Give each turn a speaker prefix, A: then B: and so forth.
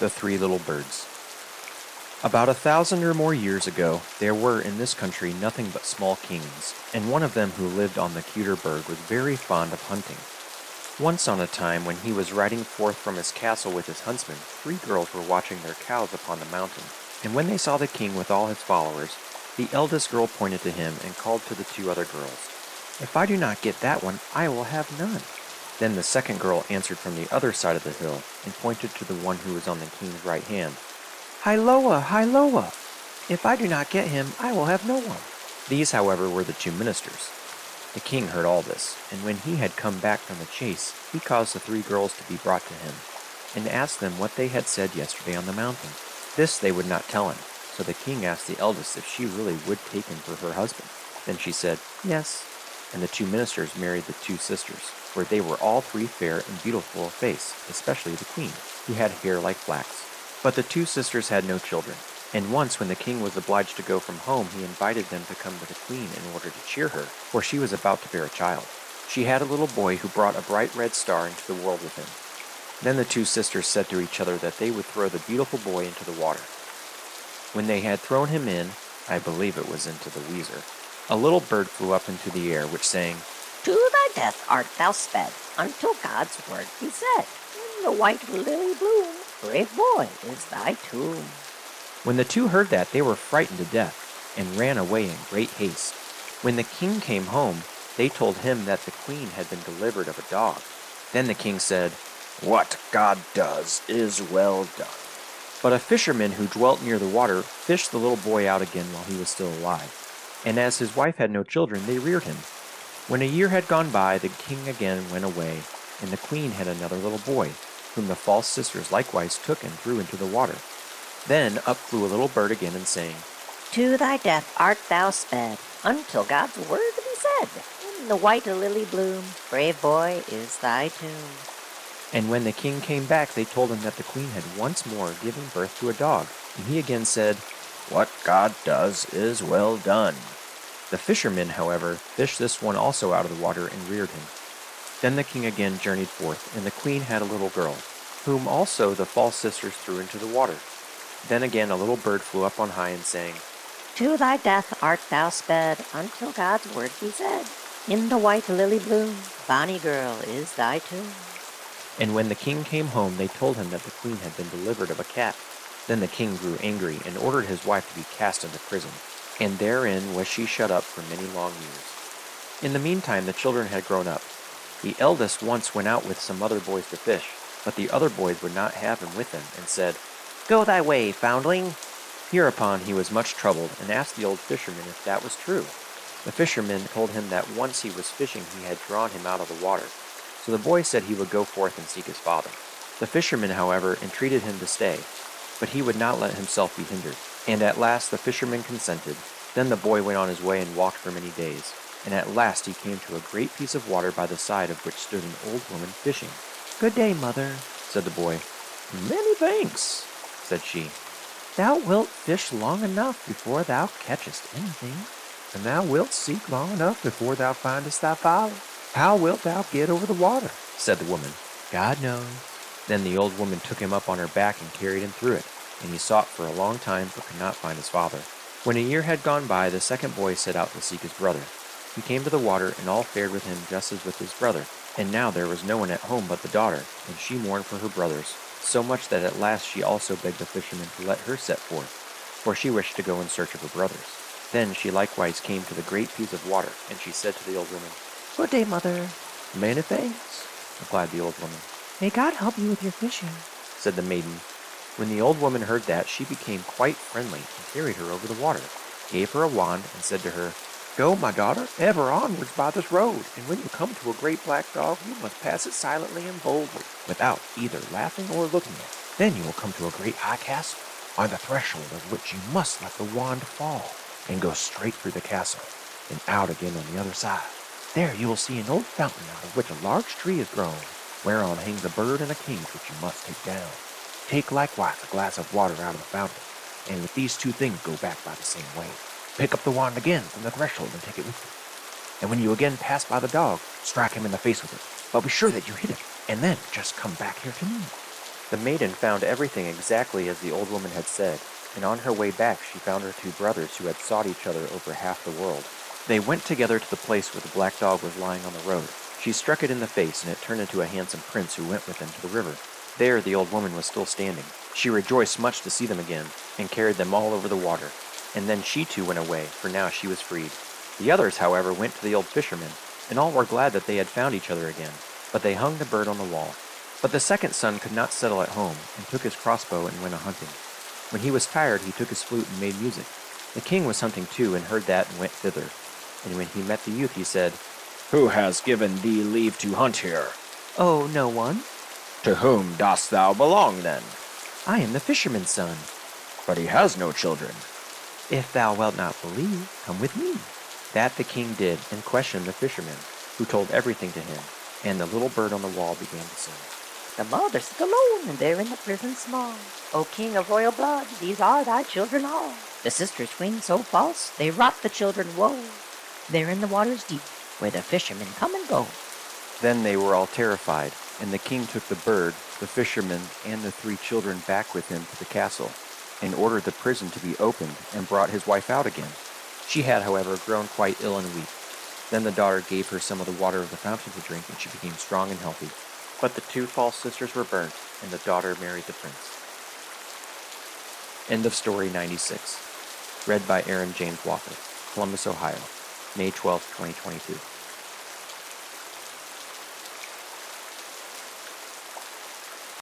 A: The Three Little Birds. About 1,000 or more years ago, there were in this country nothing but small kings, and one of them who lived on the Kuderberg was very fond of hunting. Once on a time, when he was riding forth from his castle with his huntsmen, 3 girls were watching their cows upon the mountain, and when they saw the king with all his followers, the eldest girl pointed to him and called to the 2 other girls, "If I do not get that one, I will have none." Then the second girl answered from the other side of the hill, and pointed to the one who was on the king's right hand, "Hiloa, Hiloa! If I do not get him, I will have no one." These, however, were the 2 ministers. The king heard all this, and when he had come back from the chase, he caused the 3 girls to be brought to him, and asked them what they had said yesterday on the mountain. This they would not tell him, so the king asked the eldest if she really would take him for her husband. Then she said, "Yes," and the 2 ministers married the 2 sisters, for they were all 3 fair and beautiful of face, especially the queen, who had hair like flax. But the 2 sisters had no children, and once when the king was obliged to go from home, he invited them to come to the queen in order to cheer her, for she was about to bear a child. She had a little boy who brought a bright red star into the world with him. Then the 2 sisters said to each other that they would throw the beautiful boy into the water. When they had thrown him in, I believe it was into the Weser, a little bird flew up into the air, which sang,
B: "To thy death art thou sped, until God's word be said. In the white lily bloom, brave boy, is thy tomb."
A: When the 2 heard that, they were frightened to death, and ran away in great haste. When the king came home, they told him that the queen had been delivered of a dog. Then the king said, "What God does is well done." But a fisherman who dwelt near the water fished the little boy out again while he was still alive, and as his wife had no children, they reared him. When a year had gone by, the king again went away, and the queen had another little boy, whom the false sisters likewise took and threw into the water. Then up flew a little bird again and sang,
B: "To thy death art thou sped, until God's word be said. In the white lily bloom, brave boy, is thy tomb."
A: And when the king came back, they told him that the queen had once more given birth to a dog, and he again said, "What God does is well done." The fishermen, however, fished this one also out of the water and reared him. Then the king again journeyed forth, and the queen had a little girl, whom also the false sisters threw into the water. Then again a little bird flew up on high and sang,
B: "To thy death art thou sped, until God's word be said. In the white lily bloom, bonny girl, is thy tomb."
A: And when the king came home, they told him that the queen had been delivered of a cat. Then the king grew angry and ordered his wife to be cast into prison, and therein was she shut up for many long years. In the meantime the children had grown up. The eldest once went out with some other boys to fish, but the other boys would not have him with them, and said, "Go thy way, foundling." Hereupon he was much troubled, and asked the old fisherman if that was true. The fisherman told him that once he was fishing he had drawn him out of the water. So the boy said he would go forth and seek his father. The fisherman, however, entreated him to stay, but he would not let himself be hindered, and at last the fisherman consented. Then the boy went on his way and walked for many days, and at last he came to a great piece of water, by the side of which stood an old woman fishing. "Good day, mother," said the boy. "Many thanks," said she. "Thou wilt fish long enough before thou catchest anything, and thou wilt seek long enough before thou findest thy father. How wilt thou get over the water?" said the woman. "God knows." Then the old woman took him up on her back and carried him through it, and he sought for a long time, but could not find his father. When a year had gone by, the second boy set out to seek his brother. He came to the water, and all fared with him just as with his brother. And now there was no one at home but the daughter, and she mourned for her brothers, so much that at last she also begged the fisherman to let her set forth, for she wished to go in search of her brothers. Then she likewise came to the great piece of water, and she said to the old woman, "Good day, mother." "Many thanks," replied the old woman. "May God help you with your fishing," said the maiden. When the old woman heard that, she became quite friendly, and carried her over the water, gave her a wand, and said to her, "Go, my daughter, ever onwards by this road, and when you come to a great black dog, you must pass it silently and boldly, without either laughing or looking at it. Then you will come to a great high castle, on the threshold of which you must let the wand fall, and go straight through the castle, and out again on the other side. There you will see an old fountain, out of which a large tree is grown, whereon hangs a bird and a cage which you must take down. Take likewise a glass of water out of the fountain, and with these 2 things go back by the same way. Pick up the wand again from the threshold and take it with you. And when you again pass by the dog, strike him in the face with it, but be sure that you hit him, and then just come back here to me." The maiden found everything exactly as the old woman had said, and on her way back she found her two brothers who had sought each other over half the world. They went together to the place where the black dog was lying on the road. She struck it in the face, and it turned into a handsome prince who went with them to the river. There the old woman was still standing. She rejoiced much to see them again, and carried them all over the water. And then she too went away, for now she was freed. The others, however, went to the old fisherman, and all were glad that they had found each other again. But they hung the bird on the wall. But the second son could not settle at home, and took his crossbow and went a-hunting. When he was tired, he took his flute and made music. The king was hunting too, and heard that, and went thither. And when he met the youth, he said,
C: Who has given thee leave to hunt here?
A: "Oh, no one.
C: To whom dost thou belong then?
A: I am the fisherman's son.
C: But he has no children.
A: If thou wilt not believe, come with me." That the king did, and questioned the fisherman, who told everything to him, and the little bird on the wall began to sing.
B: The mother sits alone, and they're in the prison small. O king of royal blood, these are thy children all. The sisters twin so false, they wrought the children woe. They're in the waters deep, where the fishermen come and go.
A: Then they were all terrified, and the king took the bird, the fisherman, and the 3 children back with him to the castle, and ordered the prison to be opened, and brought his wife out again. She had, however, grown quite ill and weak. Then the daughter gave her some of the water of the fountain to drink, and she became strong and healthy. But the 2 false sisters were burnt, and the daughter married the prince. End of story 96. Read by Aaron James Walker, Columbus, Ohio, May 12, 2022.